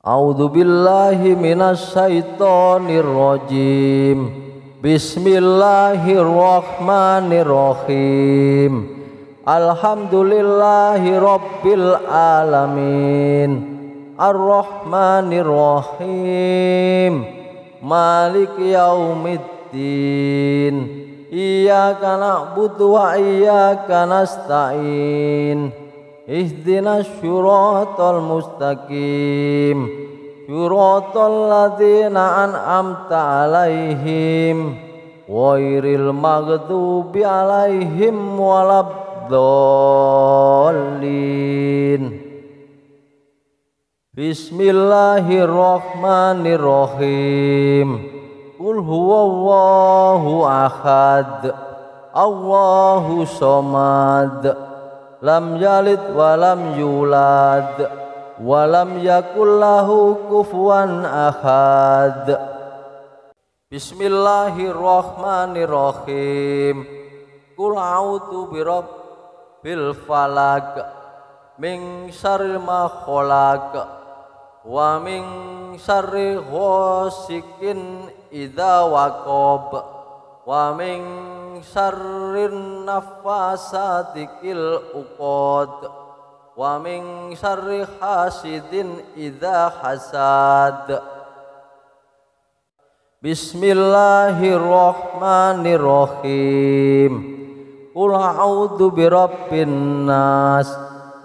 A'udzu billahi minasy syaithanir rajim. Bismillahirrahmanirrahim. Alhamdulillahi rabbil alamin. Ar-Rahmanir Rahim. Maliki yaumiddin. Iyyaka na'budu wa iyyaka nasta'in. Ihdinas syiratal mustaqim. Syiratal ladzina an'amta 'alaihim ghairil maghdubi 'alaihim waladdallin. Bismillahirrahmanirrahim. Qul huwallahu ahad. Allahu somad. Lam yalid wa lam yulad wa lam yakul lahu kufuwan ahad. Bismillahirrahmanirrahim. Qul a'udzu birabbil falaq min syarri ma khalaq wa min syarri ghasikin idza waqab wa min syarrin naffasati fil uqad wa min syarri hasidin idza hasad. Bismillahirrahmanirrahim. Qul a'udzu birabbin nas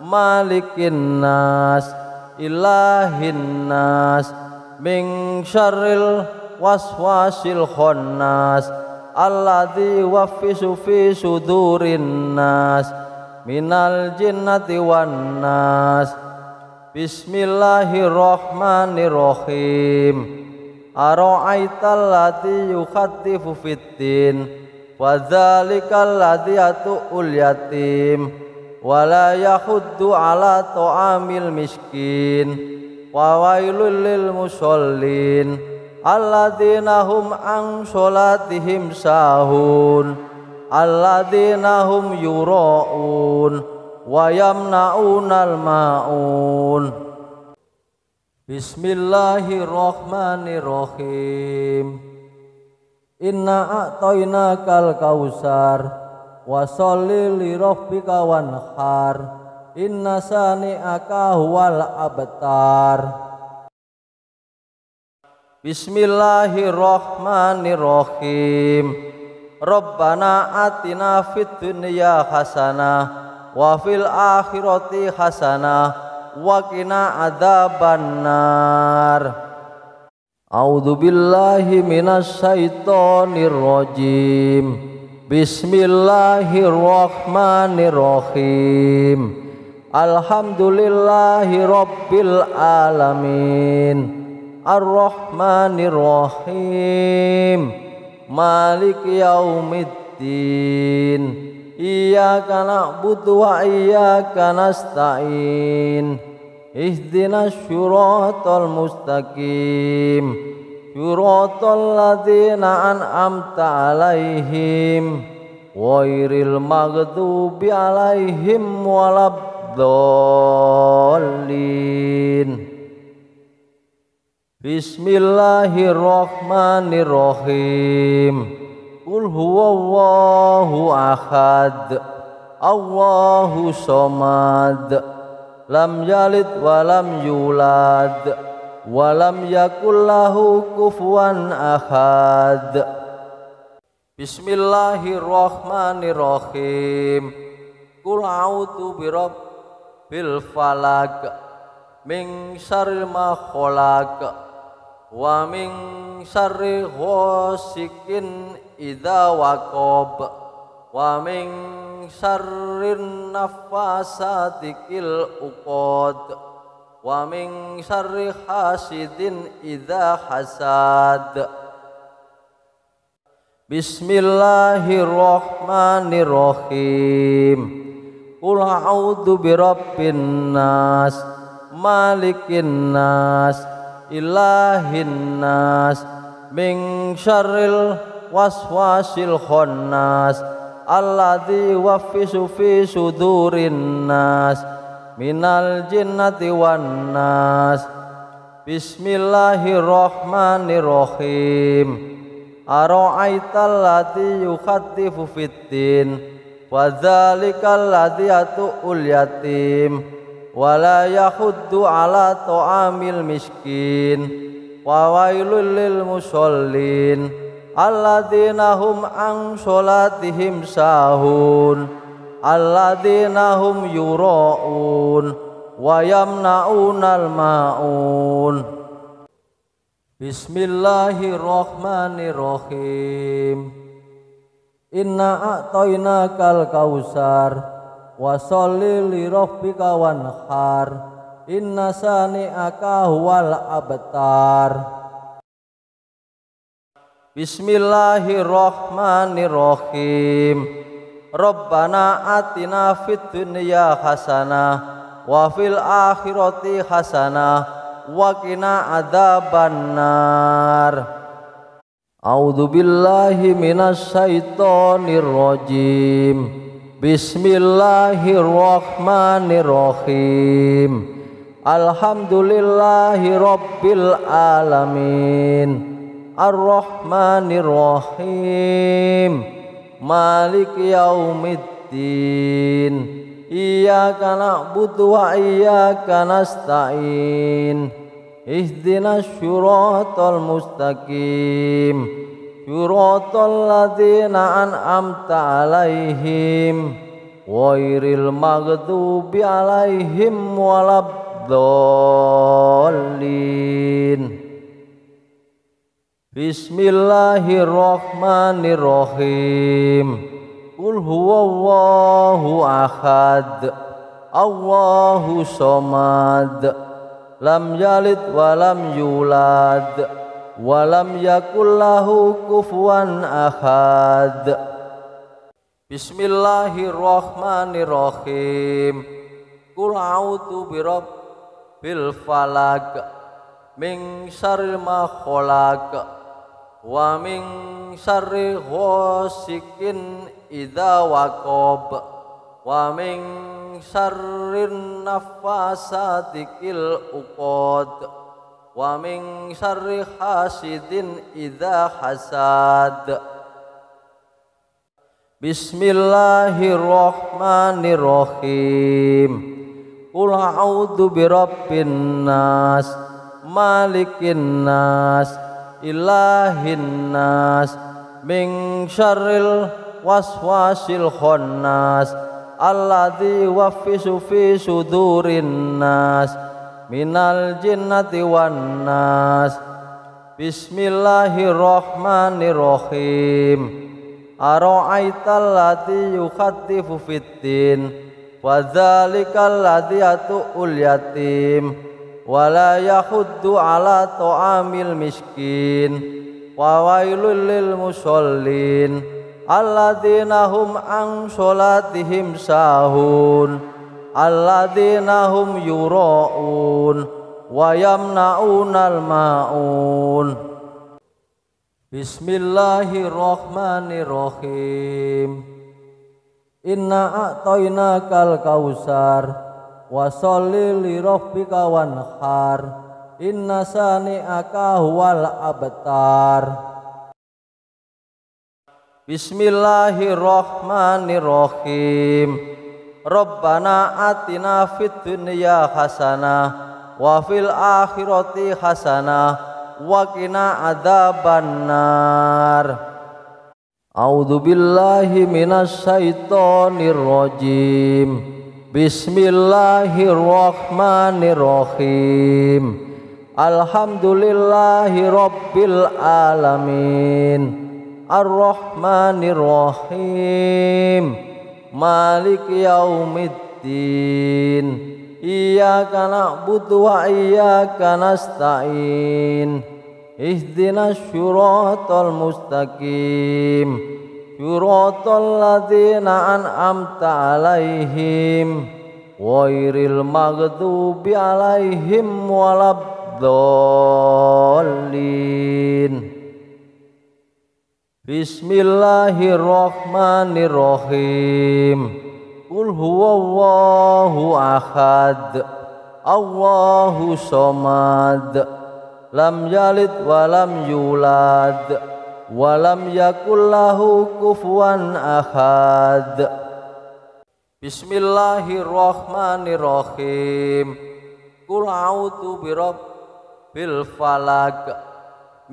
malikin nas ilahin nas min syarril waswasil khannas alladzi yuwaswisu fi sudurin nas minal jinnati wan nas. Bismillahirrahmanirrahim. Ara'aital ladzi yukhaddifu fiddin wa dzalikal ladzi yatu'ul yatim wa la yahuddu ala ta'amil miskin wa wailul lil musallin alladzina hum an sholatihim sahun alladzina hum yura'un wa yamna'unal ma'un. Bismillahirrahmanirrahim. Inna a'tainakal kausar wa sholli li rabbika wanhar inna sani'aka huwal abtar. Bismillahirrahmanirrahim. Rabbana atina fid dunya hasanah wa fil akhirati hasanah wa qina adzabannar. A'udzu billahi minasy syaithanir rajim. Bismillahirrahmanirrahim. Alhamdulillahi rabbil alamin. Ar-Rahmanir Rahim. Maliki yaumiddin. Iyyaka na'budu wa iyyaka nasta'in. Ihdinas syiratal mustaqim. Syiratal ladzina an'amta 'alaihim ghairil maghdubi 'alaihim waladdallin. Bismillahirrahmanirrahim. Qul huwallahu ahad. Allahu somad. Lam yalid wa lam yulad wa lam yakul lahu kufuwan ahad. Bismillahirrahmanirrahim. Qul a'udzu birabbil falaq min syarri ma khalaq wa min syarri ghasikin idza waqab wa min syarrin naffasati fil uqad wa min syarri hasidin idza hasad. Bismillahirrahmanirrahim. Qul a'udzu birabbin nas malikin nas ilahin nas min syarril waswasil khannas alladzi yuwaswisu fi sudurin nas minal jinnati wan nas. Bismillahirrahmanirrahim. Ara'aital ladzi yukhaddifu fiddin wa dzalikal ladzi yatu'ul yatim wa la yahuddu ala ta'amil miskin wa wailul lil musallin alladzina hum an sholatihim sahun alladzina hum yura'un wa yamna'unal ma'un. Bismillahirrahmanirrahim. Inna a'tainakal kausar wa sholli li rabbika wanhar inna sani'aka huwal abtar. Bismillahirrahmanirrahim. Rabbana atina fid dunya hasanah wa fil akhirati hasanah wa qina adzabannar. A'udzu billahi minasy syaithanir rajim. Bismillahirrahmanirrahim. Alhamdulillahi rabbil alamin. Ar-Rahmanir Rahim. Maliki yaumiddin. Iyyaka na'budu wa iyyaka nasta'in. Ihdinas syiratal mustaqim. Syiratal ladzina an'amta 'alaihim ghairil maghdubi 'alaihim waladdallin. Bismillahirrahmanirrahim. Qul huwallahu ahad. Allahu somad. Lam yalid wa lam yulad wa lam yakul lahu kufuwan ahad. Bismillahirrahmanirrahim. Qul a'udzu birabbil falaq min syarri ma khalaq wa min syarri ghasikin idza waqab wa min syarrin nafasati fil uqad wa min syarri hasidin idza hasad. Bismillahirrahmanirrahim. Qul a'udzu birabbin nas malikin nas ilahin nas min syarril waswasil khannas alladzi yuwaswisu fi sudurin nas minal jinnati wan nas. Bismillahirrahmanirrahim. Ara'aital ladzi yukhaddifu fiddin wa dzalikal ladzi yatu'ul yatim wa la yahuddu ala ta'amil miskin wa wailul lil musallin alladzina hum an sholatihim sahun alladzina hum yura'un wa yamna'unal ma'un. Bismillahirrahmanirrahim. Inna a'tainakal kausar wa sholli li rabbika wanhar inna sani'aka huwal abtar. Bismillahirrahmanirrahim. Rabbana atina fid dunya hasanah wa fil akhirati hasanah wa qina adzabannar. A'udzu billahi minasy syaithanir rajim. Bismillahirrahmanirrahim. Alhamdulillahi rabbil alamin. Ar-Rahmanir Rahim. Maliki yaumiddin. Iyyaka na'budu wa iyyaka nasta'in. Ihdinas syiratal mustaqim. Syiratal ladzina an'amta 'alaihim ghairil maghdubi 'alaihim waladdallin. Bismillahirrahmanirrahim. Qul huwallahu ahad. Allahu somad. lam yalid wa lam yulad wa lam yakul lahu kufuwan ahad. Bismillahirrahmanirrahim. Qul a'udzu birabbil falaq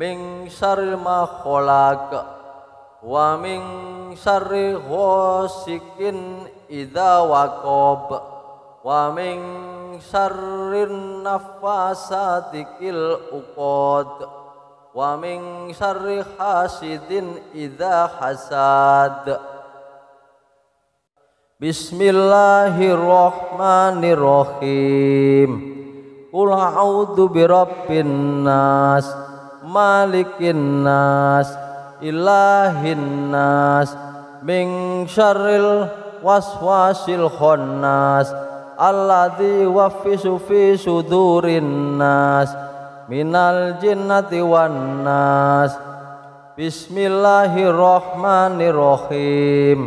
min syarri ma khalaq wa min syarri ghasikin idza waqab wa min syarrin nafasati fil uqad wa min syarri hasidin idza hasad. Bismillahirrahmanirrahim. Qul a'udzu birabbin nas malikin nas ilahin nas min syarril waswasil khannas alladzi yuwaswisu fi sudurin nas minal jinnati wan nas. Bismillahirrahmanirrahim.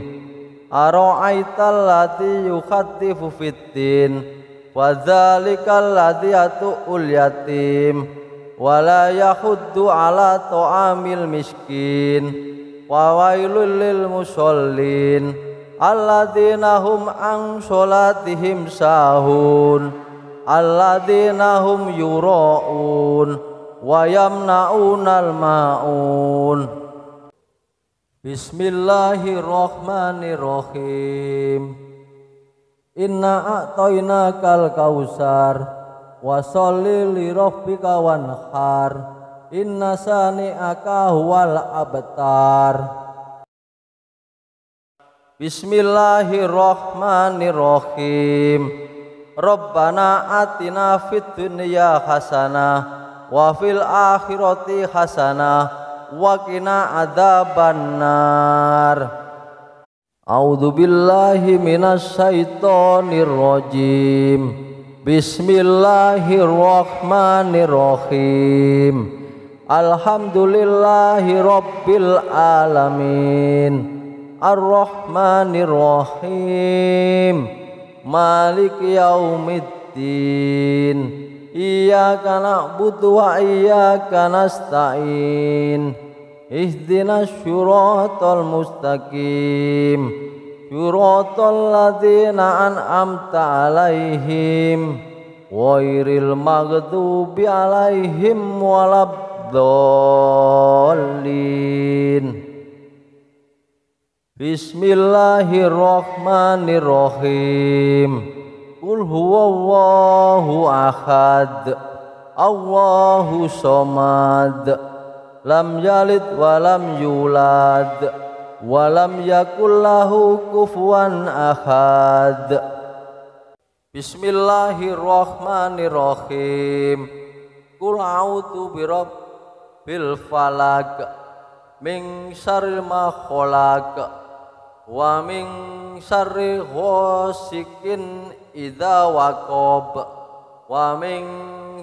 Ara'aital ladzi yukhattifu fiddin wa dzalikal ladzi yatu'ul yatim wa la yahuddu ala ta'amil miskin wa wailul lil musallin alladzina hum an sholatihim sahun alladzina hum yura'un wa yamna'unal ma'un. Bismillahirrahmanirrahim. Inna a'tainakal kausar wa sholli li rabbika wanhar inna sani'aka huwal abtar. Bismillahirrahmanirrahim. Rabbana atina fid dunya hasanah wa fil akhirati hasanah wa qina adzabannar. A'udzu billahi minasy syaithanir rajim. Bismillahirrahmanirrahim. Alhamdulillahi rabbil alamin. Ar-Rahmanir-Rahim. Maliki yaumiddin. Iyyaka na'budu wa iyyaka nasta'in. Ihdinas syiratal mustaqim. Syiratal ladzina an'amta 'alaihim ghairil maghdubi 'alaihim waladdallin. Bismillahirrahmanirrahim. Qul huwallahu ahad Allahu somad lam yalid wa lam yulad wa lam yakul lahu kufuwan ahad. Bismillahirrahmanirrahim. Qul a'udzu birabbil falaq min syarri ma khalaq wa min syarri ghasikin idza waqab wa min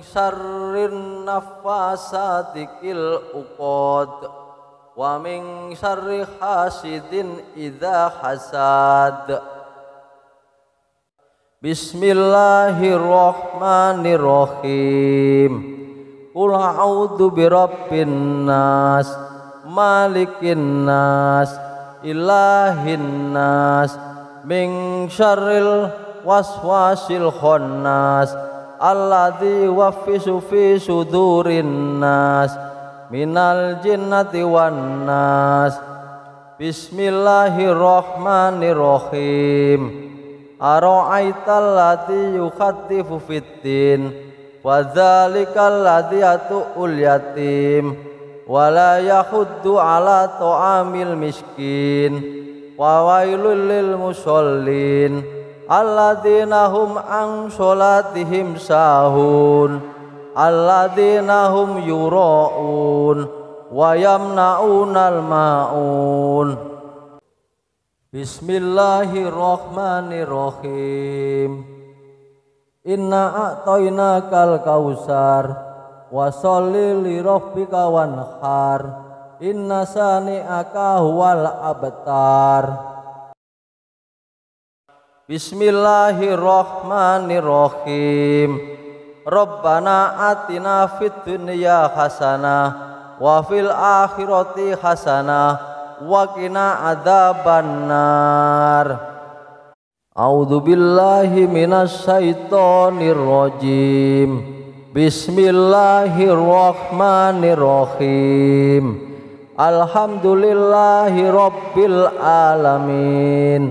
syarrin nafasati fil uqad wa min syarri hasidin idza hasad. Bismillahirrahmanirrahim. Qul a'udzu birabbin nas malikin nas ilahin nas min syarril waswasil khannas alladzi yuwaswisu fi sudurin nas minal jinnati wan nas. Bismillahirrahmanirrahim. Ara'aital ladzi yukhattifu fiddin wa dzalikal ladzi yatu'ul yatim wa la yahuddu ala ta'amil miskin wa wailul lil musallin alladzina hum an sholatihim sahun alladzina hum yura'un wa yamna'unal ma'un. Bismillahirrahmanirrahim. Inna a'tainakal kausar wa sholli li rabbika wanhar inna sani'aka huwal abtar. Bismillahirrahmanirrahim. Rabbana atina fid dunya hasanah wa fil akhirati hasanah wa qina adzabannar. A'udzu billahi minasy syaithanir rajim. Bismillahirrahmanirrahim. Alhamdulillahi rabbil alamin.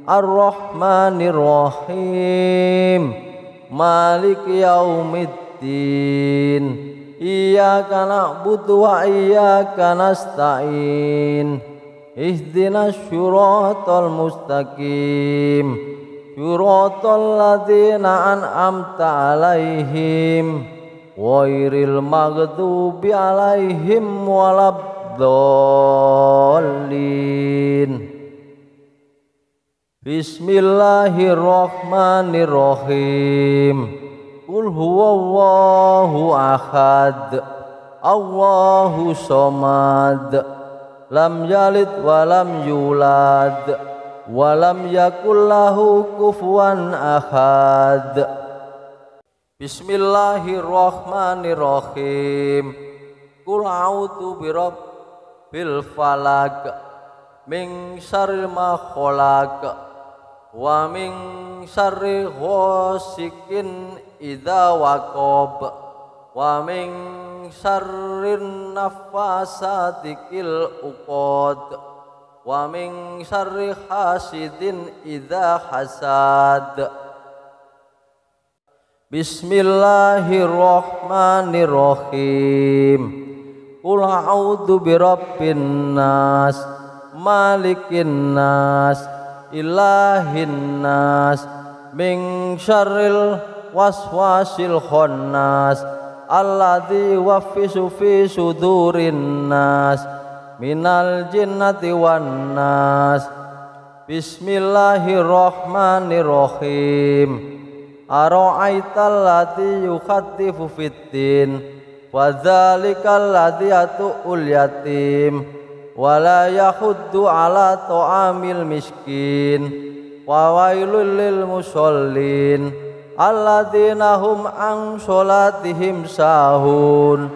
Ar-Rahmanir-Rahim. Maliki yaumiddin. Iyyaka na'budu wa iyyaka nasta'in. Ihdinas syiratal mustaqim. Syiratal ladzina an'amta 'alaihim ghairil maghdubi 'alaihim waladdallin. Bismillahirrahmanirrahim. Qul huwallahu ahad. Allahu somad. Lam yalid wa lam yulad. Walam yakul lahu kufuwan ahad. Bismillahirrahmanirrahim. Qul a'udzu birabbil falaq min syarri ma khalaq wa min syarri ghasikin idza waqab wa min syarrin naffasati fil 'uqad wa min syarri hasidin idza hasad. Bismillahirrahmanirrahim. Qul a'udzu birabbin nas malikin nas ilahin nas min syarril waswasil khannas alladzi yuwaswisu fi sudurin nas minal jinnati wan nas. Bismillahirrahmanirrahim. Ara'aital ladzi yukhaddifu fiddin wa dzalikal ladzi yatu'ul yatim wa la yahuddu ala ta'amil miskin wa wailul lil musallin alladzina hum an sholatihim sahun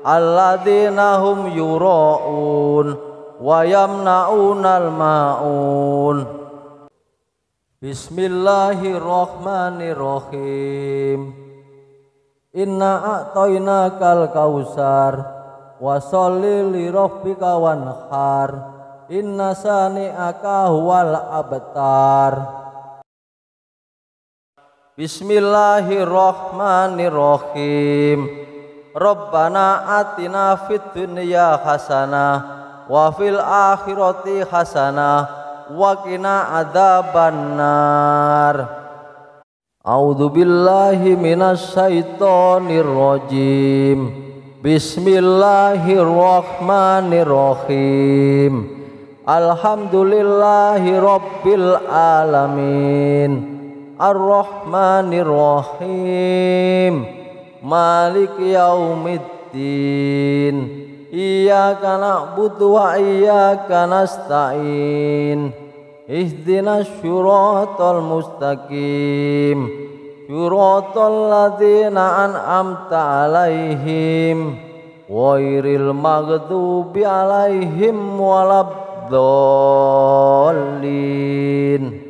alladzina hum yura'un wa yamna'unal ma'un. Bismillahirrahmanirrahim. Inna a'tainakal kausar wa sholli li rabbika wanhar inna sani'aka huwal abtar. Bismillahirrahmanirrahim. Rabbana atina fid dunya hasanah wa fil akhirati hasanah wa qina adzabannar. A'udzu billahi minasy syaithanir rajim. Bismillahirrahmanirrahim. Alhamdulillahi rabbil alamin. Ar-Rahmanir-Rahim. Maliki yaumiddin. Iyyaka na'budu wa iyyaka nasta'in. Ihdinas syiratal mustaqim. Syiratal ladzina an'amta 'alaihim ghairil maghdubi 'alaihim waladdallin.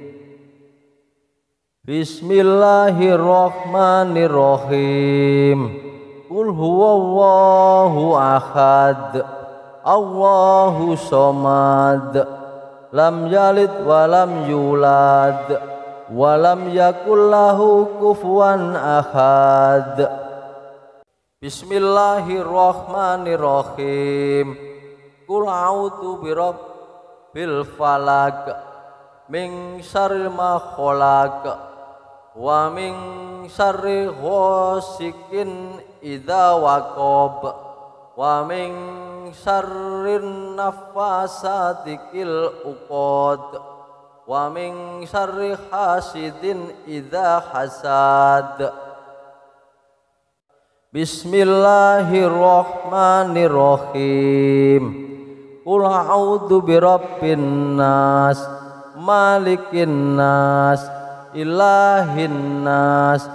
Bismillahirrahmanirrahim. Qul huwallahu ahad. Allahu somad. Lam yalid wa lam yulad. Wa lam yakul lahu kufuwan ahad. Bismillahirrahmanirrahim. Qul a'udzu birabbil falaq min syarri ma khalaq wa min syarri ghasikin idza waqab wa min syarrin naffasati fil 'uqad wa min syarri hasidin idza hasad. Bismillahirrahmanirrahim. Qul a'udzu birabbin nas malikin nas ilahin nas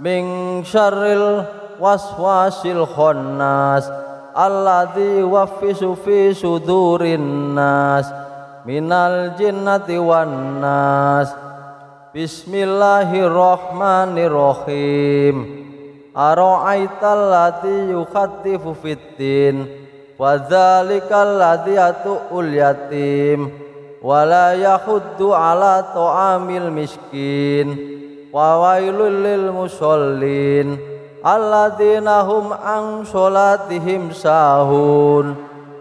min syarril waswasil khannas alladzi yuwaswisu fi sudurin nas minal jinnati wan nas. Bismillahirrahmanirrahim. Ara'aital ladzi yukhattifu fiddin wa dzalikal ladzi yatu'ul yatim wa la yahuddu ala ta'amil miskin wa wailul lil musallin alladzina hum an sholatihim sahun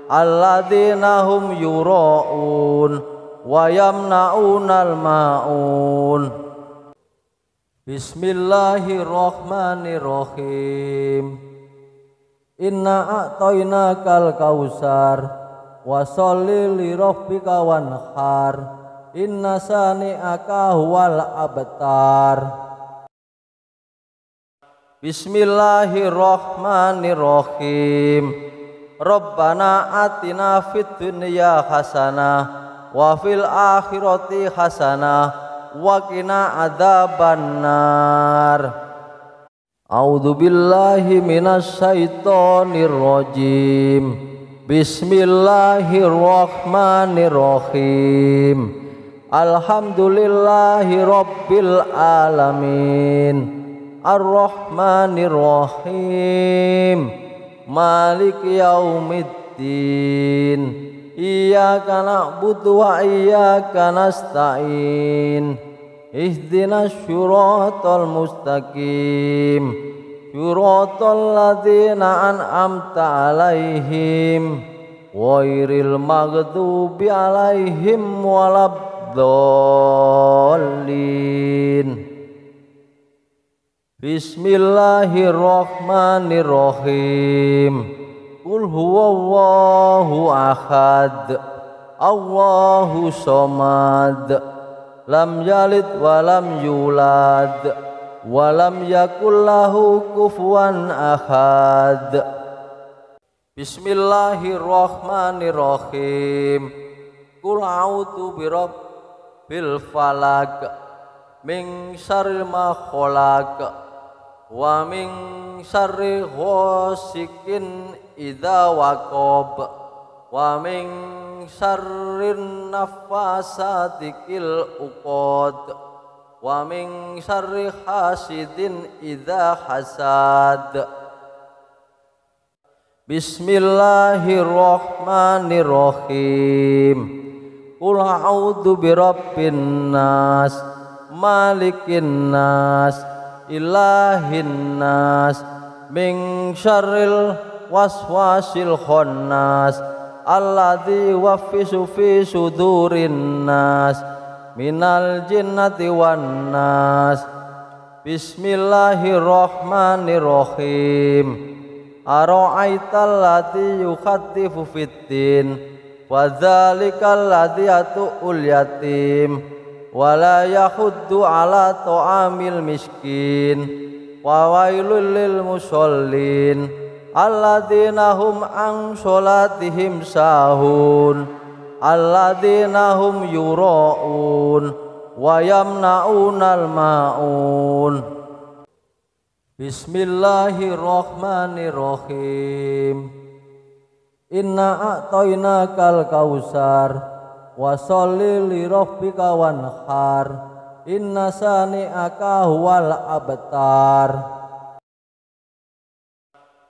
alladzina hum yura'un wa yamna'unal ma'un. Bismillahirrahmanirrahim. Inna a'tainakal kausar wa sholli li rabbika wanhar inna sani'aka huwal abtar. Bismillahirrahmanirrahim. Rabbana atina fid dunya hasanah wa fil akhirati hasanah wa qina adzabannar. A'udzu billahi minasy syaithanir rajim. Bismillahirrahmanirrahim. Alhamdulillahi rabbil alamin. Ar-Rahmanir Rahim. Maliki yaumiddin. Iyyaka na'budu wa iyyaka nasta'in. Ihdinas syiratal mustaqim. Syiratal ladzina an'amta 'alaihim ghairil maghdubi 'alaihim waladdallin. Bismillahirrahmanirrahim. Qul huwallahu ahad. Allahu somad. Lam yalid wa lam yulad wa lam yakul lahu kufuwan ahad. Bismillahirrahmanirrahim. Qul a'udzu birabbil falaq min syarri ma khalaq wa min syarri ghasikin idza waqab wa min syarrin nafasati fil uqad wa min syarri hasidin idza hasad. Bismillahirrahmanirrahim. Qul a'udzu birabbin nas malikin nas ilahin nas min syarril waswasil khannas alladzi yuwaswisu fi sudurin nas minal jinnati wan nas. Bismillahirrahmanirrahim. Ara'aital ladzi yukhattifu fiddin wa dzalikal ladzi yatu'ul yatim wa la yahuddu ala ta'amil miskin wa wailul lil musallin alladzina hum an sholatihim sahun alladzina hum yura'un wa yamna'unal ma'un. Bismillahirrahmanirrahim. Inna a'tainakal kausar wa sholli li rabbika wanhar inna sani'aka huwal abtar.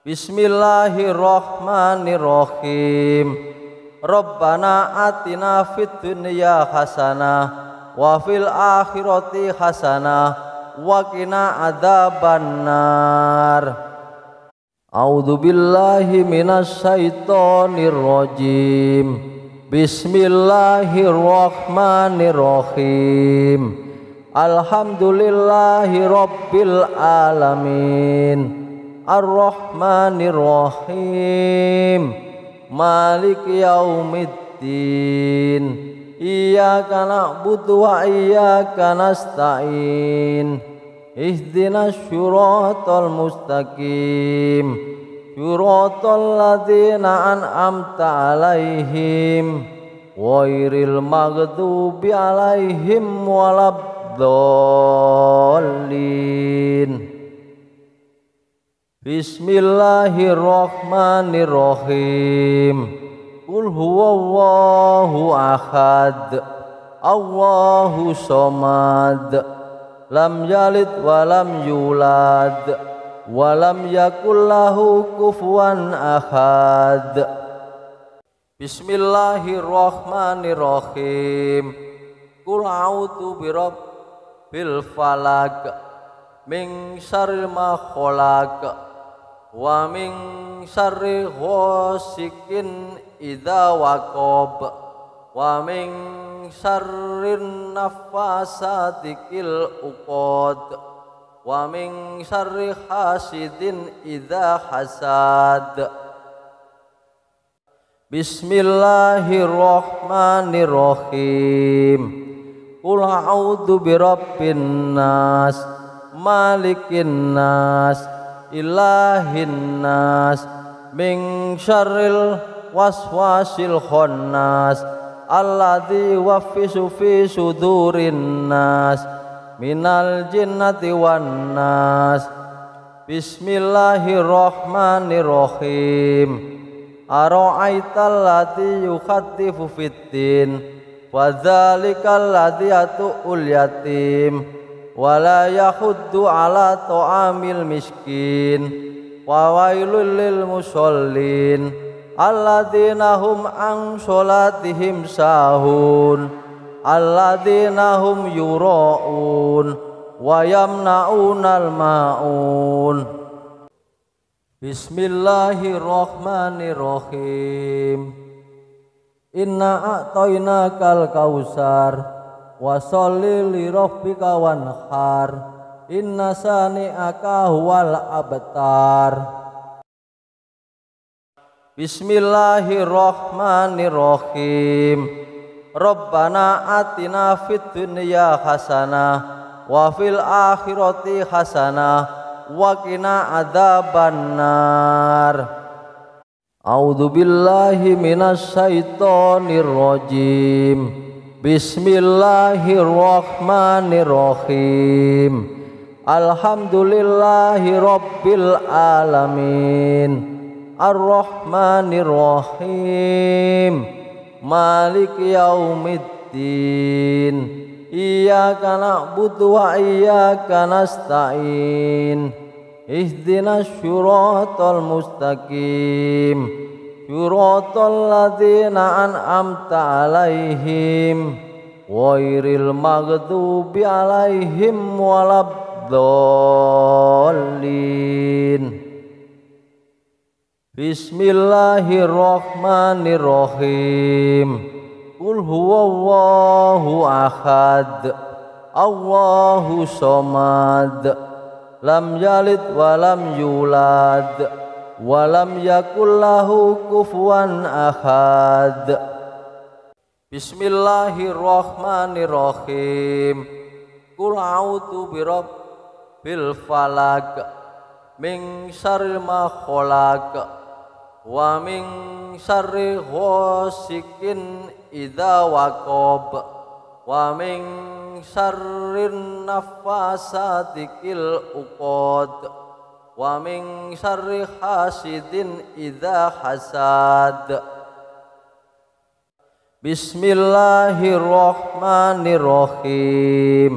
Bismillahirrahmanirrahim. Rabbana atina fid dunya hasanah wa fil akhirati hasanah wa qina adzabannar. A'udzu billahi minasy syaithanir rajim. Bismillahirrahmanirrahim. Alhamdulillahi rabbil alamin. Ar-Rahmanir Rahim. Maliki yaumiddin. Iyyaka na'budu wa iyyaka nasta'in. Ihdinas syiratal mustaqim. Syiratal ladzina an'amta 'alaihim ghairil maghdubi 'alaihim waladdallin. Bismillahirrahmanirrahim. Qul huwallahu ahad, Allahu somad, lam yalid walam yulad, walam yakul lahu kufuwan ahad. Bismillahirrahmanirrahim. Qul a'udzu birabbil falaq, min syarri ma khalaq, wa min syarri ghasikin idza waqab, wa min syarrin nafasati fil uqad, wa min syarri hasidin idza hasad. Bismillahirrahmanirrahim. Qul a'udzu birabbin nas, malikin nas, ilahin nas, min syarril waswasil khannas, alladzi yuwaswisu fi sudurin nas, minal jinnati wan nas. Bismillahirrahmanirrahim. Ara'aital ladzi yukhatifu fiddin, wa dzalikal ladzi yatu'ul yatim, wa la yahuddu ala ta'amil miskin, wa wailul lil musallin alladzina hum an sholatihim sahun, alladzina hum yura'un wa yamna'unal ma'un. Bismillahirrahmanirrahim. Inna a'tainakal kausar, wa sholli li rabbika wanhar, inna sani'aka huwal abtar. Bismillahirrahmanirrahim. Rabbana atina fid dunya hasanah wa fil akhirati hasanah wa qina adzabannar. A'udzu billahi minasy syaithanir rajim. Bismillahirrahmanirrahim. Alhamdulillahi rabbil alamin, arrahmanirrahim, maliki yaumiddin. Iyyaka na'budu wa iyyaka nasta'in. Ihdinas syiratal mustaqim, syiratal ladzina an'amta 'alaihim, ghairil maghdubi 'alaihim waladdallin. Bismillahirrahmanirrahim. Qul huwallahu ahad, Allahu somad, lam yalid walam yulad, walam yakul lahu kufuwan ahad. Bismillahirrahmanirrahim. Qul a'udzu birabbil falaq, min syarri ma khalaq, wa min syarri ghasikin idza waqab, wa min syarrin nafasati fil uqad, wa min syarri hasidin idza hasad. Bismillahirrahmanirrahim.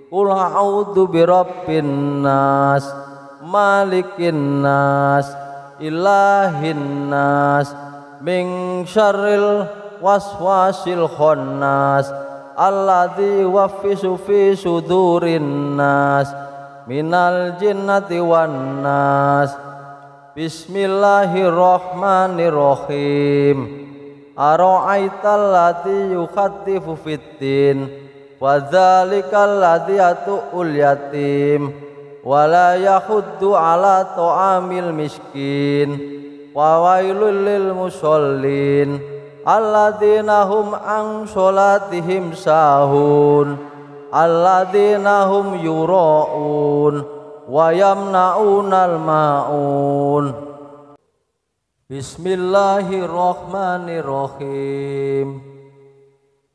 Qul a'udzu birabbin nas, malikin nas, ilahin nas, min syarril waswasil khannas, alladzi yuwaswisu fi sudurin nas, minal jinnati wan nas. Bismillahirrahmanirrahim. Ara'aital ladzi yukhatifu fiddin, wa dzalikal ladzi yatu'ul yatim, wa la yahuddu ala ta'amil miskin, wa wailul lil musallin alladzina hum an sholatihim sahun, alladzina hum yura'un wa yamna'unal ma'un. Bismillahirrahmanirrahim.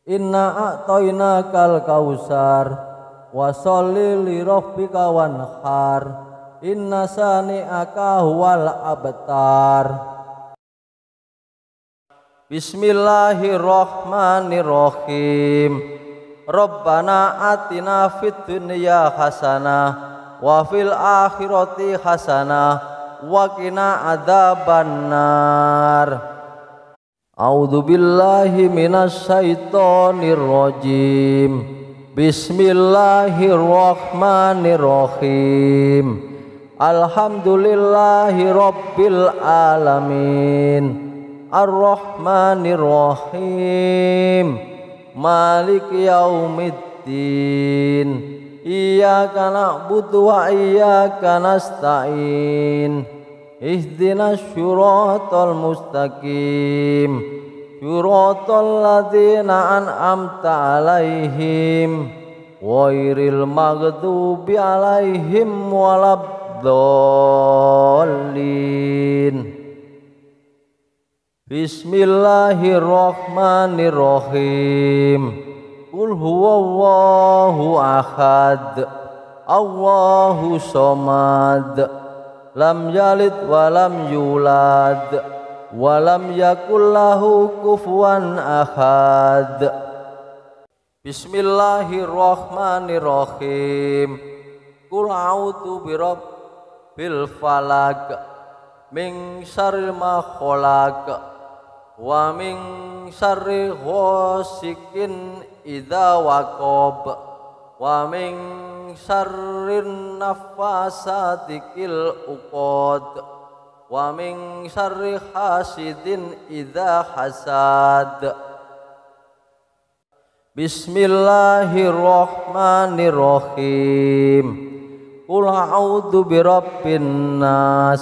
Inna a'tainakal kausar, wa sholli li rabbika wanhar, inna sani'aka huwal abtar. Bismillahirrahmanirrahim. Rabbana atina fid dunya hasanah wa fil akhirati hasanah wa qina adzabannar. A'udzu billahi minasy syaithanir rajim. Bismillahirrahmanirrahim. Alhamdulillahi rabbil alamin. Ar-Rahmanir-Rahim. Maliki yaumiddin. Iyyaka na'budu wa iyyaka nasta'in. Ihdinas syiratal mustaqim. Syiratal ladzina an'amta 'alaihim ghairil maghdubi 'alaihim waladdallin. Bismillahirrahmanirrahim. Qul huwallahu ahad. Allahu somad. Lam yalid wa lam yulad. Walam yakullahu kufuwan ahad. Bismillahirrahmanirrahim. Qul a'udzu birabbil falaq min syarri ma khalaq wa min syarri ghasikin idza waqab wa min syarrin naffasati fil 'uqad wa min syarri hasidin idza hasad. Bismillahirrahmanirrahim. Qul a'udzu birabbin nas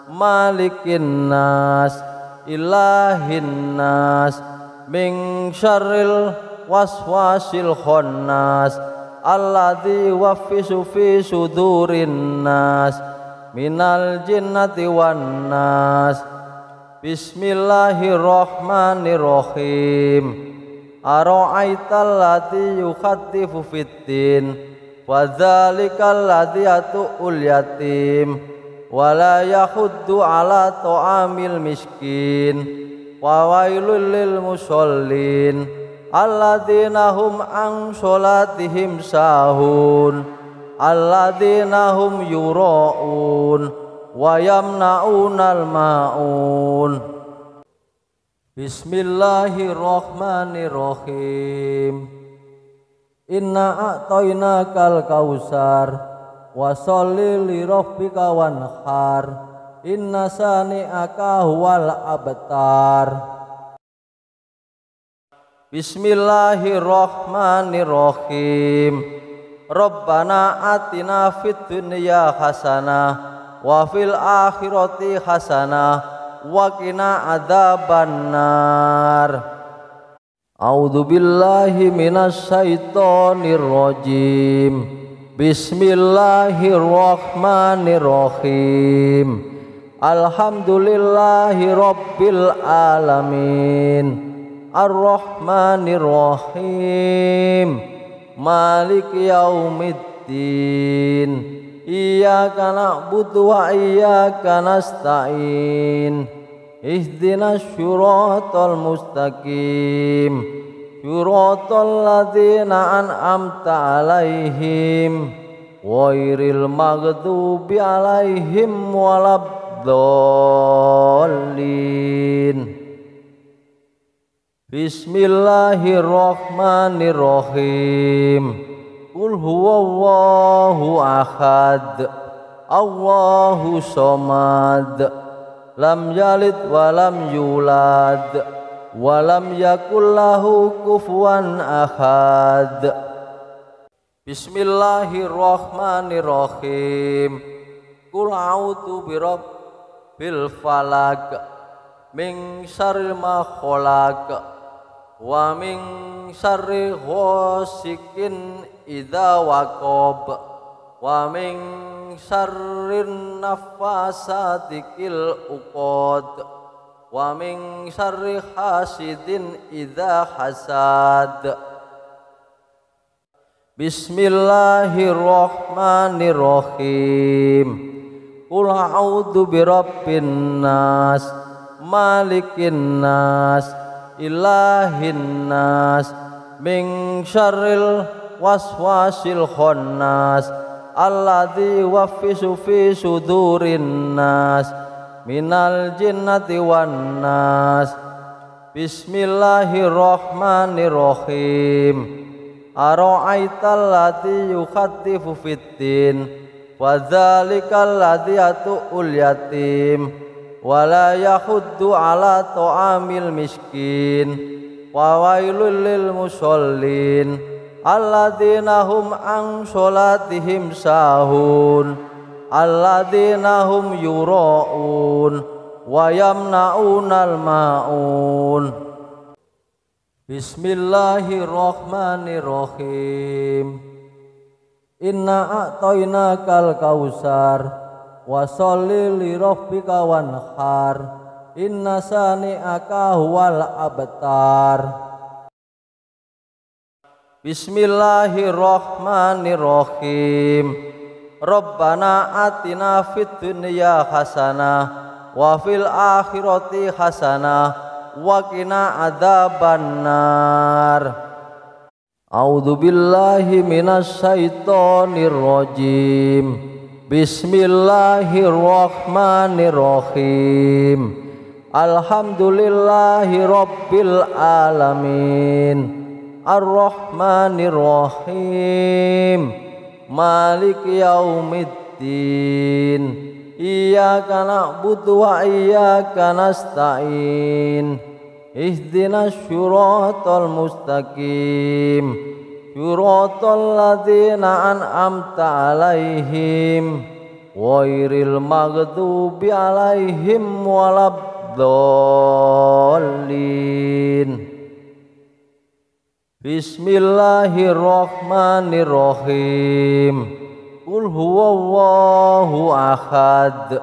malikin nas ilahin nas min syarril waswasil khannas alladzi yuwaswisu fi sudurin nas minal jinnati wan nas. Bismillahirrahmanirrahim. Ara'aital ladzi yukhaddifu fiddin wa dzalikal ladzi yatu'ul yatim wa la yahuddu ala ta'amil miskin wa wailul lil musallin alladzina hum an sholatihim sahun alladzina hum yura'un wa yamna'unal ma'un. Bismillahirrahmanirrahim. Inna a'tainakal kausar wa sholli li rabbika wanhar inna sani'aka huwal abtar. Bismillahirrahmanirrahim. Rabbana atina fid dunya hasanah wa fil akhirati hasanah wa qina adzabannar. A'udzu billahi minasy syaithanir rajim. Bismillahirrahmanirrahim. Alhamdulillahi rabbil alamin. Ar-Rahmanir-Rahim. Maliki yaumiddin. Iyyaka na'budu wa iyyaka nasta'in. Ihdinas syiratal mustaqim. Syiratal ladzina an'amta 'alaihim ghairil maghdubi 'alaihim waladdallin. Bismillahirrahmanirrahim. Qul huwallahu ahad. Allahu somad. Lam yalid wa lam yulad. Wa lam yakullahu kufuwan ahad. Bismillahirrahmanirrahim. Qul a'udzu birabbil falaq min syarri ma khalaq wa min syarri ghasikin idza waqab wa min syarrin naffasati fil 'uqad wa min syarri hasidin idza hasad. Bismillahirrahmanirrahim. Qul a'udzu birabbin nas, malikin nas, ilahin nas, min syarril waswasil khannas, alladzi yuwaswisu fi sudurin nas, minal jinnati wan nas. Bismillahirrahmanirrahim. Ara'aital ladzi yukhaddifu fiddin, wa dzalikal ladzi yatu'ul yatim, wa la yahuddu ala ta'amil miskin, wa wailul lil musallin alladzina hum an sholatihim sahun, alladzina hum yura'un wa yamna'unal ma'un. Bismillahirrahmanirrahim. Inna a'tainakal kausar, wa sholli li rabbika wanhar, inna sani'aka huwal abtar. Bismillahirrahmanirrahim. Rabbana atina fid dunya hasanah wa fil akhirati hasanah wa qina adzabannar. A'udzu billahi minasy syaithanir rajim. Bismillahirrahmanirrahim. Alhamdulillahi rabbil alamin. Ar-Rahmanir Rahim. Maliki yaumiddin. Iyyaka na'budu wa iyyaka nasta'in. Ihdinas syiratal mustaqim, syiratal ladzina an'amta 'alaihim ghairil maghdubi 'alaihim waladdallin. Bismillahirrahmanirrahim. Qul huwallahu ahad,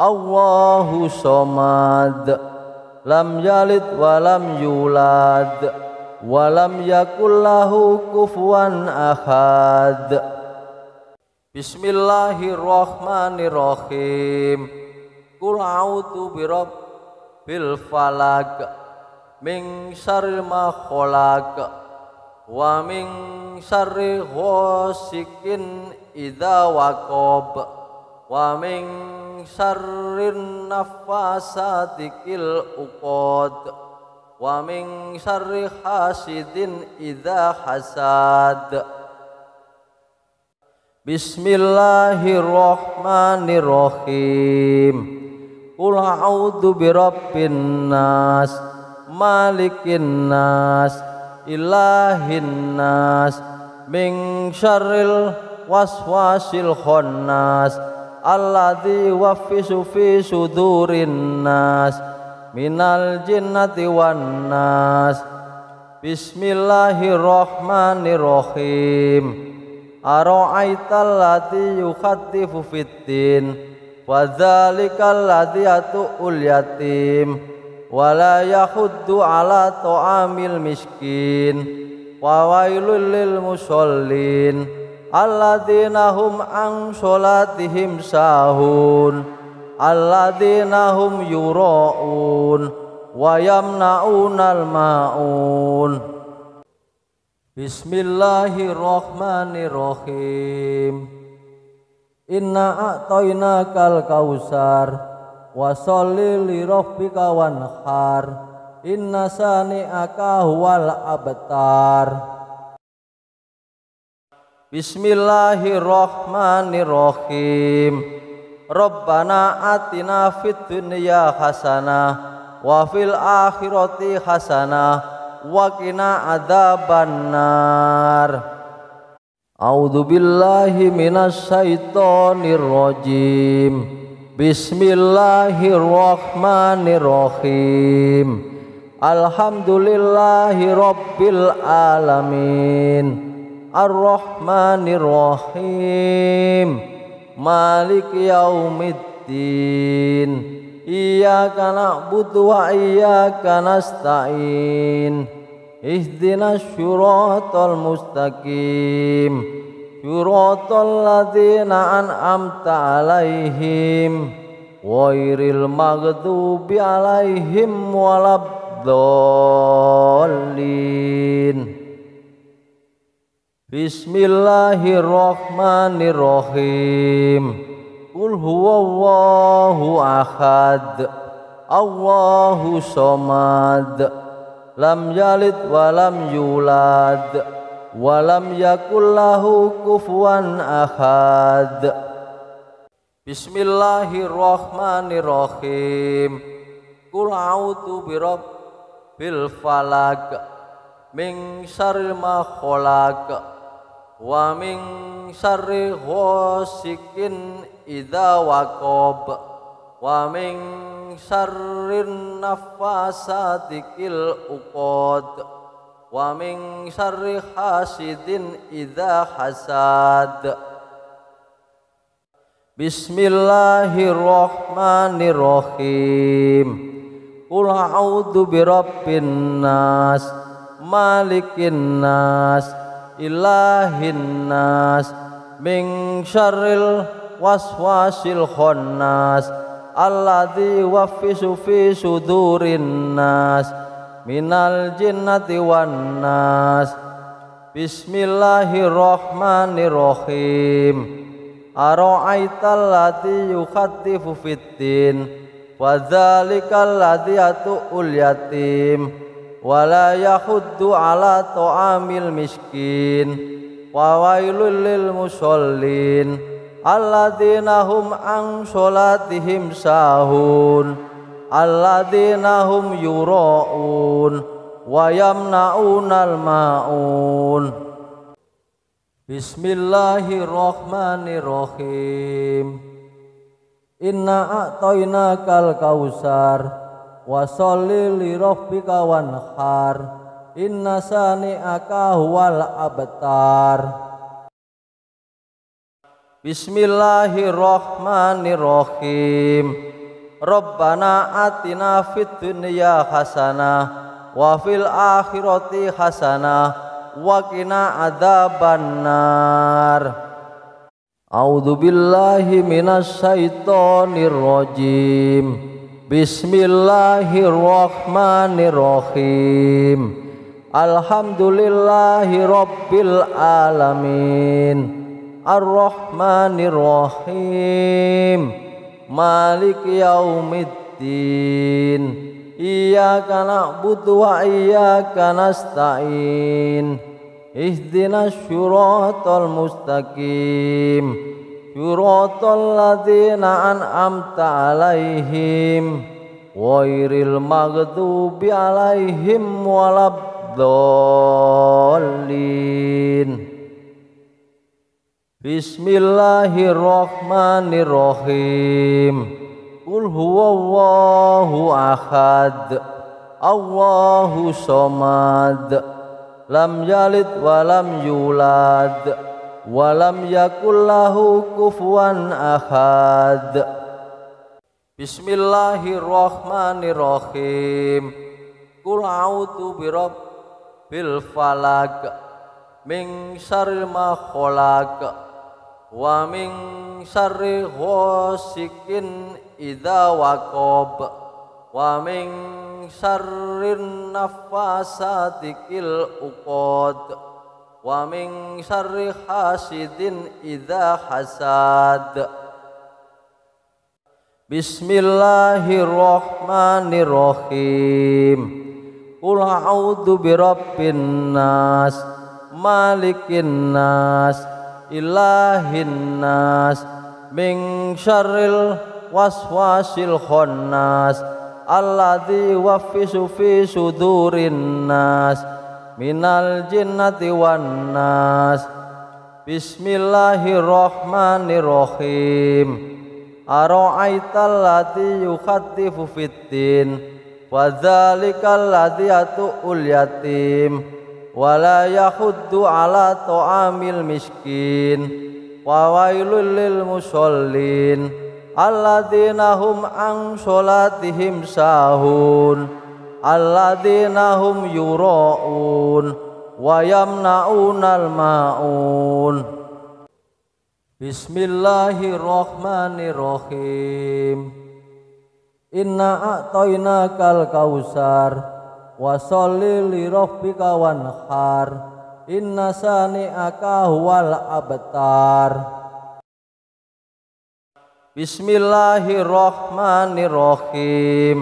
Allahu somad, lam yalid wa lam yulad wa lam yakul lahu kufuwan ahad. Bismillahirrahmanirrahim. Qul a'udzu birabbil falaq, min syarri ma khalaq, wa min syarri ghasikin idza waqab, wa min syarrin nafasati fil uqad, wa min syarri hasidin idza hasad. Bismillahirrahmanirrahim. Qul a'udzu birabbin nas, malikin nas, ilahin nas, min syarril waswasil khannas, alladzi yuwaswisu fi sudurin nas, minal jinnati wan nas. Bismillahirrahmanirrahim. Ara'aital ladzi yukhaddifu fiddin, wa dzalikal ladzi yatu'ul yatim, wa la yahuddu ala ta'amil miskin, wa wailul lil musallin alladzina hum an sholatihim sahun, alladzina hum yura'un wa yamna'unal ma'un. Bismillahirrahmanirrahim. Inna a'tainakal kausar, wa sholli li rabbika wanhar, inna sani'aka huwal abtar. Bismillahirrahmanirrahim. Rabbana atina fid dunya hasanah wa fil akhirati hasanah wa qina adzabannar. A'udzu billahi minasy syaithanir rajim. Bismillahirrahmanirrahim. Alhamdulillahi rabbil alamin. Ar-Rahmanir Rahim. Maliki yaumiddin. Iyyaka na'budu wa iyyaka nasta'in. Ihdinas syiratal mustaqim, siratal ladzina an'amta alaihim ghairil maghdubi alaihim waladdallin. Bismillahirrahmanirrahim. Qul huwallahu ahad, Allahu somad, lam yalid walam yulad, walam yakul lahu kufuwan ahad. Bismillahirrahmanirrahim. Qul a'udzu birabbil falaq, min syarri ma khalaq, wa min syarri ghasikin idza waqab, wa min syarrin nafasati fil uqad, wa min syarri hasidin idza hasad. Bismillahirrahmanirrahim. Qul a'udzu birabbin nas, malikin nas, ilahin nas, min syarril waswasil khannas, alladzi yuwaswisu fi sudurin nas, minal jinnati wan nas. Bismillahirrahmanirrahim. Ara'aital ladzi yukhaddifu fiddin, wa dzalikal ladzi yatu'ul yatim, wa la yahuddu ala ta'amil miskin, wa wailul lil musallin alladzina hum an sholatihim sahun, alladzina hum yura'un wa yamna'unal ma'un. Bismillahirrahmanirrahim. Inna a'tainakal kausar, wa sholli li rabbika wanhar, inna sani'aka huwal abtar. Bismillahirrahmanirrahim. Rabbana atina fid dunya hasanah wa fil akhirati hasanah wa qina adzabannar. A'udzu billahi minasy syaithanir rajim. Bismillahirrahmanirrahim. Alhamdulillahi rabbil alamin, arrahmanirrahim, maliki yaumiddin, iyyaka na'budu wa iyyaka nasta'in, ihdinas syiratal mustaqim, syiratal ladzina an'amta alaihim ghairil maghdubi alaihim waladdallin. Bismillahirrahmanirrahim. Qul huwallahu ahad, Allahu somad, lam yalid walam yulad, walam yakul lahu kufuwan ahad. Bismillahirrahmanirrahim. Qul a'udzu birabbil falaq, min syarri ma khalaq, wa min syarri ghasikin idza waqab, wa min syarrin nafasati fil uqad, wa min syarri hasidin idza hasad. Bismillahirrahmanirrahim. Qul a'udzu birabbin nas, malikin nas, ilahin nas, min syarril waswasil khannas, alladzi yuwaswisu fi sudurin nas, minal jinnati wan nas. Bismillahirrahmanirrahim. Ara'aital ladzi yukhaddifu fiddin, wa dzalikal ladzi yatu'ul yatim, wa la yahuddu ala ta'amil miskin, wa wailul lil musallin alladzina hum an sholatihim sahun, alladzina hum yura'un wa yamna'unal ma'un. Bismillahirrahmanirrahim. Inna a'tainakal kausar wa sholli li rabbika wanhar. Inna sani'aka huwal abtar. Bismillahirrahmanirrahim.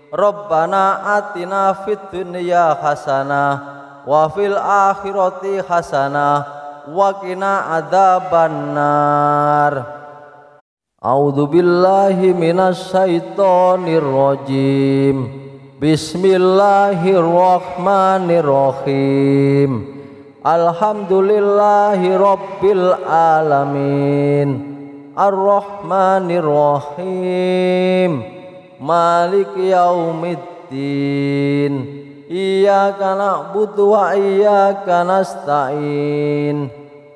Rabbana atina fid dunya hasanah wa fil akhirati hasanah wa qina adzabannar. A'udzu billahi minasy syaithanir rajim. Bismillahirrahmanirrahim. Alhamdulillahi rabbil alamin. Ar-Rahmanir Rahim. Maliki yaumiddin. Iyyaka na'budu wa iyyaka nasta'in.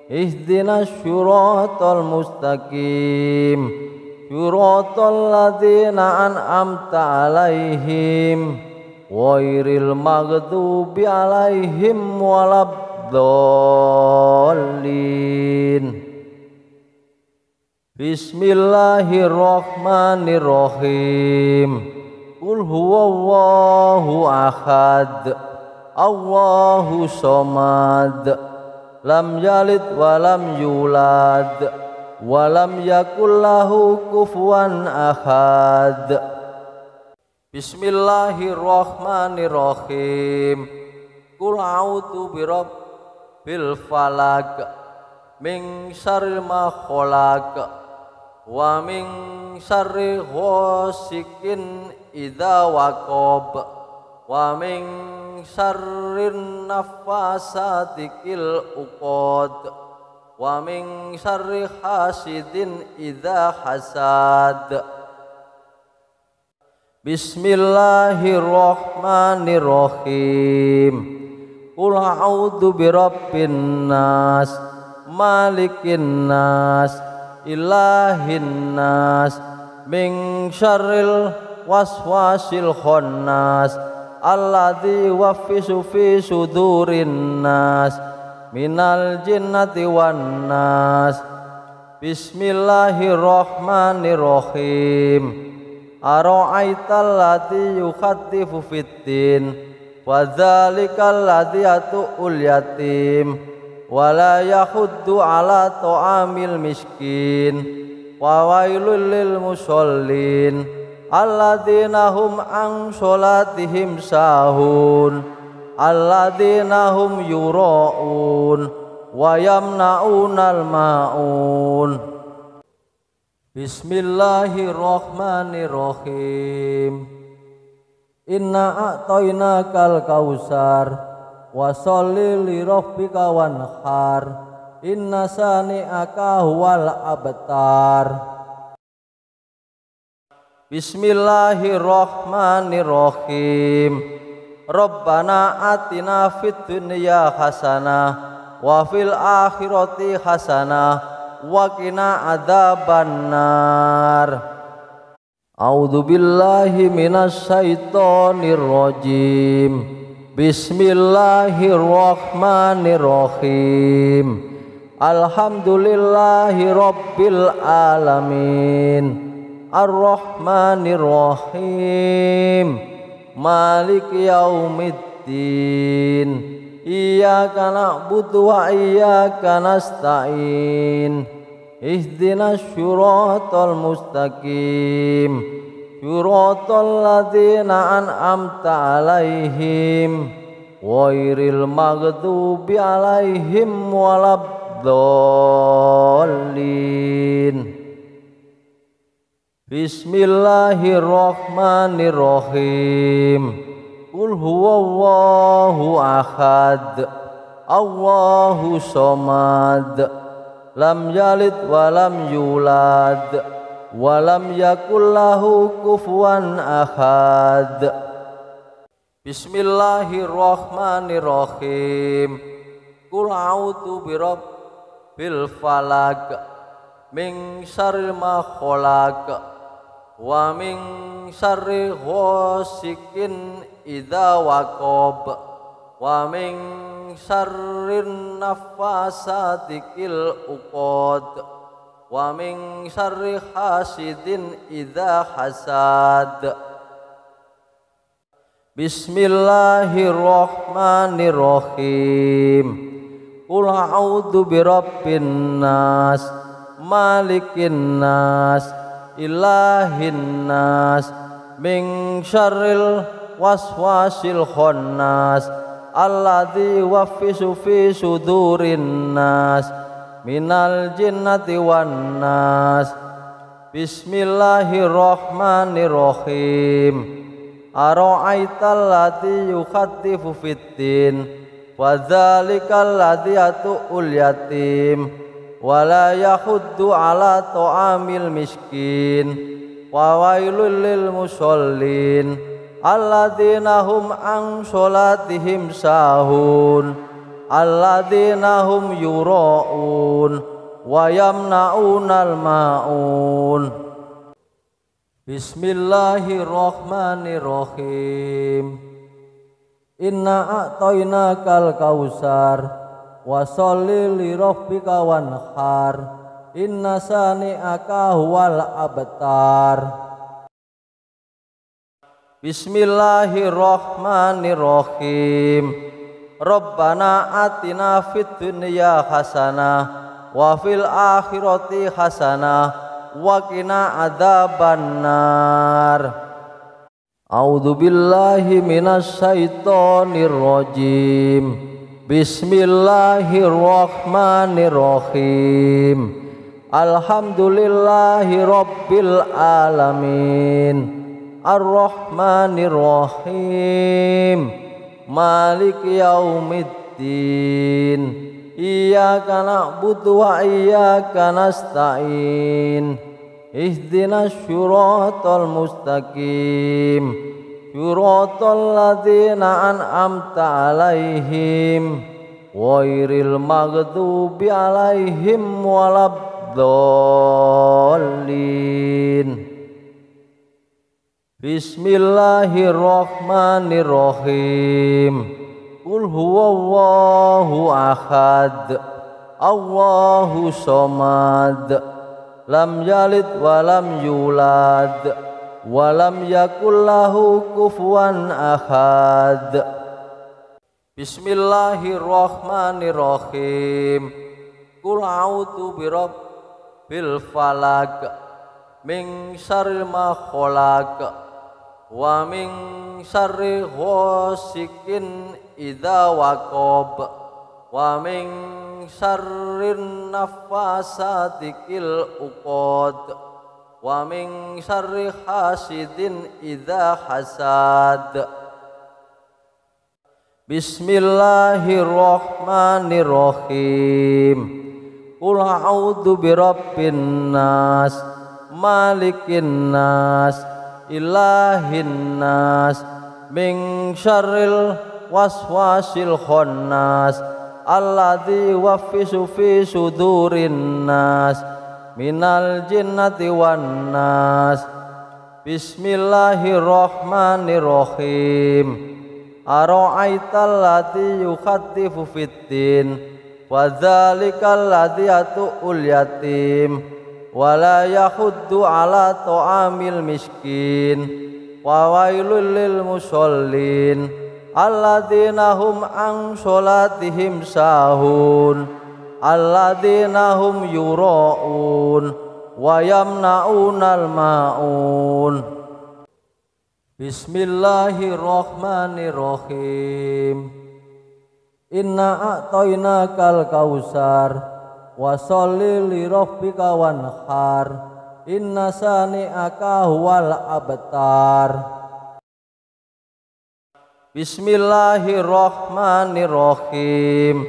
Ihdinas syiratal mustaqim. Syiratal ladzina an'amta 'alaihim ghairil maghdubi 'alaihim waladdallin. Bismillahirrahmanirrahim. Qul huwallahu ahad. Allahu somad. Lam yalid wa lam yulad wa lam yakul lahu kufuwan ahad. Bismillahirrahmanirrahim. Qul a'udzu birabbil falaq min syarri ma khalaq wa min syarri ghasikin idza waqab wa min syarrin naffasati fil uqad wa min syarri hasidin idza hasad. Bismillahirrahmanirrahim. Qul a'udzu birabbin nas malikin nas ilahin nas min syarril waswasil khannas alladzi yuwaswisu fi sudurin nas minal jinnati wan nas. Bismillahirrahmanirrahim. Ara'aital ladzi yukhaddifu fiddin wa dzalikal ladzi yatu'ul yatim wala yahuddu ala ta'amil miskin wa wailul lil musallin alladzina hum an sholatihim sahun alladzina hum yura'un wa yamna'unal ma'un. Bismillahirrahmanirrahim. Inna a'tainakal kausar wa sholli li rabbika wanhar. Inna sani'aka huwal abtar. Bismillahirrahmanirrahim. Rabbana atina fid dunya hasanah wa fil akhirati hasanah wa qina adzabannar. A'udzu billahi minasy syaithanir rajim. Bismillahirrahmanirrahim. Alhamdulillahi rabbil alamin. Ar-Rahmanir Rahim. Maliki yaumiddin. Iyyaka na'budu wa iyyaka nasta'in. Ihdinas syiratal mustaqim. Syiratal ladzina an'amta 'alaihim ghairil maghdubi 'alaihim waladdallin. Bismillahirrahmanirrahim. Qul huwallahu ahad. Allahu somad. Lam yalid wa lam yulad walam yakul lahu kufuwan ahad. Bismillahirrahmanirrahim. Qul a'udzu birabbil falaq min syarri ma khalaq wa min syarri ghasikin idza waqab wa min syarrin naffasati fil uqad wa min syarri hasidin idza hasad. Bismillahirrahmanirrahim. Qul a'udzu birabbin nas, malikin nas, ilahin nas, min syarril waswasil khannas, alladzi yuwaswisu fi sudurin nas, minal jinnati wan nas. Bismillahirrahmanirrahim. Ara'aital ladzi yukhaddifu fiddin, wa dzalikal ladzi yatu'ul yatim, wa la yahuddu ala ta'amil miskin, wa wailul lil musallin alladzina hum an sholatihim sahun, alladzina hum yura'un wa yamna'unal ma'un. Bismillahirrahmanirrahim. Inna a'tainakal kausar, wa sholli li rabbika wanhar, inna sani'aka huwal abtar. Bismillahirrahmanirrahim. Rabbana atina fid dunya hasanah wa fil akhirati hasanah wa qina adzabannar. A'udzu billahi minasy syaithanir rajim. Bismillahirrahmanirrahim. Alhamdulillahi rabbil alamin. Ar-Rahmanir-Rahim. Maliki yaumiddin. Iyyaka na'budu wa iyyaka nasta'in. Ihdinas syiratal mustaqim. Syiratal ladzina an'amta 'alaihim ghairil maghdubi 'alaihim waladdallin. Bismillahirrahmanirrahim. Qul huwallahu ahad, Allahu somad, lam yalid wa lam yulad, wa lam yakul lahu kufuwan ahad. Bismillahirrahmanirrahim. Qul a'udzu birabbil falaq, min syarri ma khalaq, wa min syarri ghasikin idza waqab, wa min syarrin nafasati fil uqad, wa min syarri hasidin idza hasad. Bismillahirrahmanirrahim. Qul a'udzu birabbin nas, malikin nas, ilahin nas, min syarril waswasil khannas, alladzi yuwaswisu fi sudurin nas, minal jinnati wan nas. Bismillahirrahmanirrahim. Ara'aital ladzi yukhaddifu fiddin, wa dzalikal ladzi yatu'ul yatim, wa la yahuddu ala ta'amil miskin, wa wailul lil musallin alladzina hum an sholatihim sahun, alladzina hum yura'un wa yamna'unal ma'un. Bismillahirrahmanirrahim. Inna a'tainakal kausar, wa sholli li rabbika wanhar, inna sani'aka huwal abtar. Bismillahirrahmanirrahim.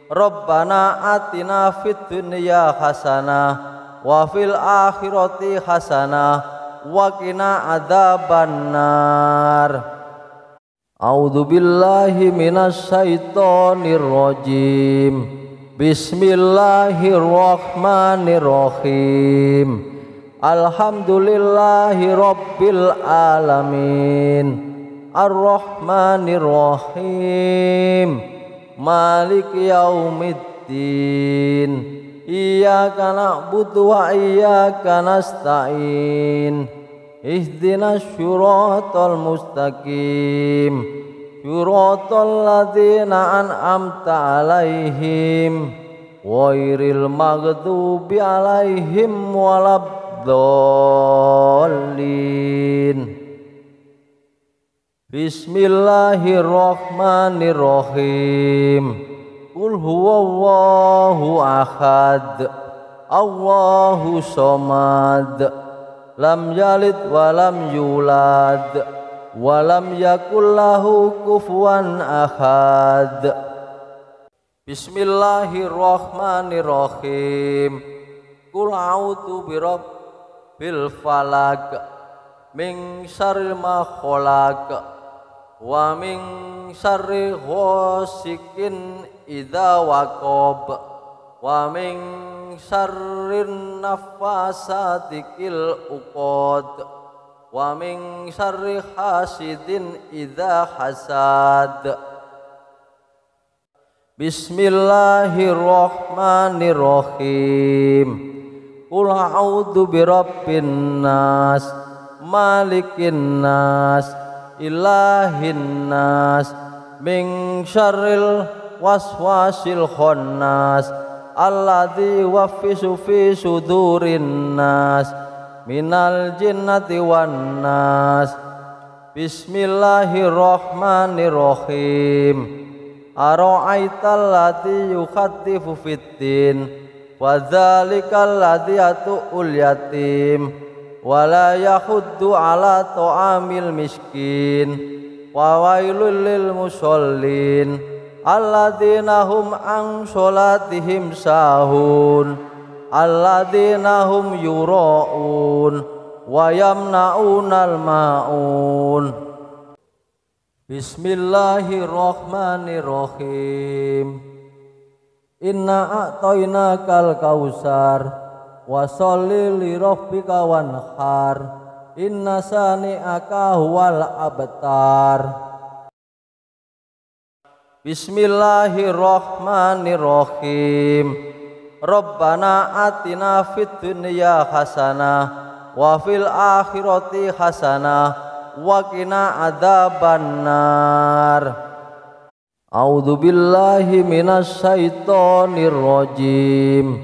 Rabbana atina fid dunya hasanah wa fil akhirati hasanah wa qina adzabannar. A'udzu billahi minasy syaithanir rajim. Bismillahirrahmanirrahim. Alhamdulillahi rabbil alamin. Ar-Rahmanir-Rahim. Maliki yaumiddin. iyyaka na'budu wa iyyaka nasta'in ihdinas syiratal mustaqim syiratal ladzina an'amta 'alaihim ghairil maghdubi 'alaihim waladdallin. Bismillahirrahmanirrahim. Qul huwallahu ahad, Allahu somad, lam yalid walam yulad, walam yakul lahu kufuwan ahad. Bismillahirrahmanirrahim. Qul a'udzu birabbil falaq min syarri ma khalaq wa min syarri ghasikin idza waqab wa min syarrin naffasati fil uqad wa min syarri hasidin idza hasad. Bismillahirrahmanirrahim. Qul a'udzu birabbin nas malikin nas ilahin nas min syarril waswasil khannas alladzi yuwaswisu fi sudurin nas minal jinnati wan nas. Bismillahirrahmanirrahim. Ara'aital ladzi yukhaddifu fiddin wa dzalikal ladzi yatu'ul yatim wala yahuddu ala ta'amil miskin wa wailul lil musallin alladzina hum an sholatihim sahun alladzina hum yura'un wa yamna'unal ma'un. Bismillahirrahmanirrahim. Inna a'tainakal kausar wa sholli li rabbika wanhar inna sani'aka huwal abtar. Bismillahirrahmanirrahim. Rabbana atina fid dunya hasanah wa fil akhirati hasanah wa qina adzabannar. A'udzu billahi minasy syaithanir rajim.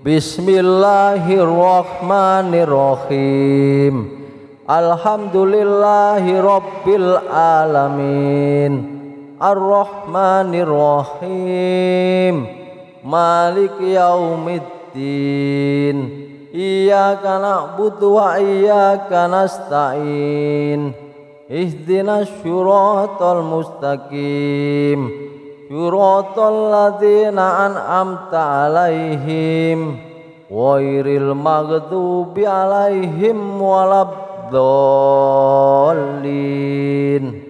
Bismillahirrahmanirrahim. Alhamdulillahi rabbil alamin. Ar-Rahmanirrahim. Maliki yaumiddin. Iyyaka na'budu wa iyyaka nasta'in. Ihdinas syiratal mustaqim syiratal ladzina an'amta 'alaihim ghairil maghdubi 'alaihim waladdallin.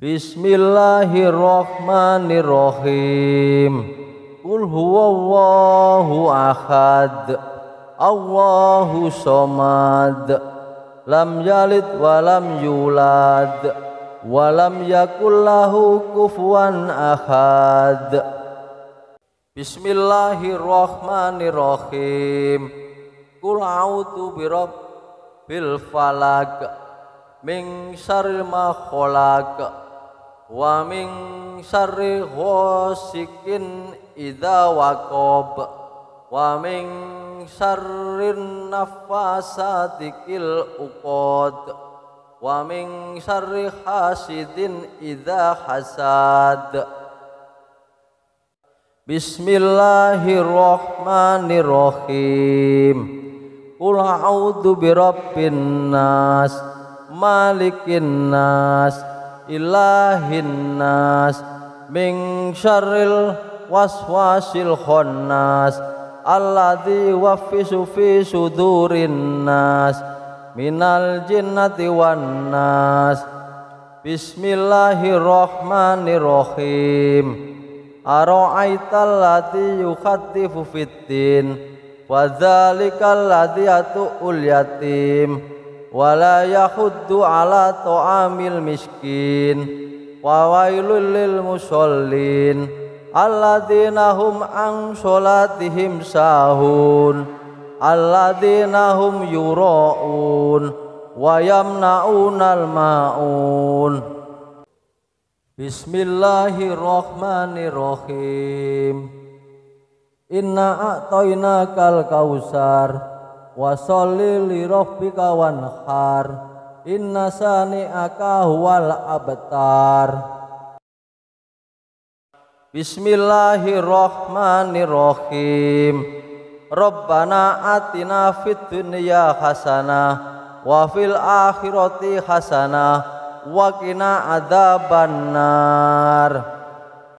Bismillahirrahmanirrahim. Qul huwallahu ahad, Allahu somad, lam yalid walam yulad, walam yakul lahu kufuwan ahad. Bismillahirrahmanirrahim. Qul a'udzu birabbil falaq min syarri ma khalaq wa min syarri ghasikin idza waqab wa min syarrin naffasati fil uqad wa min syarri hasidin idza hasad. Bismillahirrahmanirrahim. Qul a'udzu birabbin nas malikin nas ilahin nas min syarril waswasil khannas alladzi yuwaswisu fi sudurin nas minal jinnati wan nas. Bismillahirrahmanirrahim. Ara'aital ladzi yukhaddifu fiddin wa dzalikal ladzi yatu'ul yatim wala yahuddu ala ta'amil miskin wa wailul lil musallin alladzina hum an sholatihim sahun alladzina hum yura'un wa yamna'unal ma'un. Bismillahirrahmanirrahim. Inna a'tainakal kausar wa sholli li rabbika wanhar inna sani'aka huwal abtar. Bismillahirrahmanirrahim. Rabbana atina fid dunya hasanah wa fil akhirati hasanah wa qina adzabannar.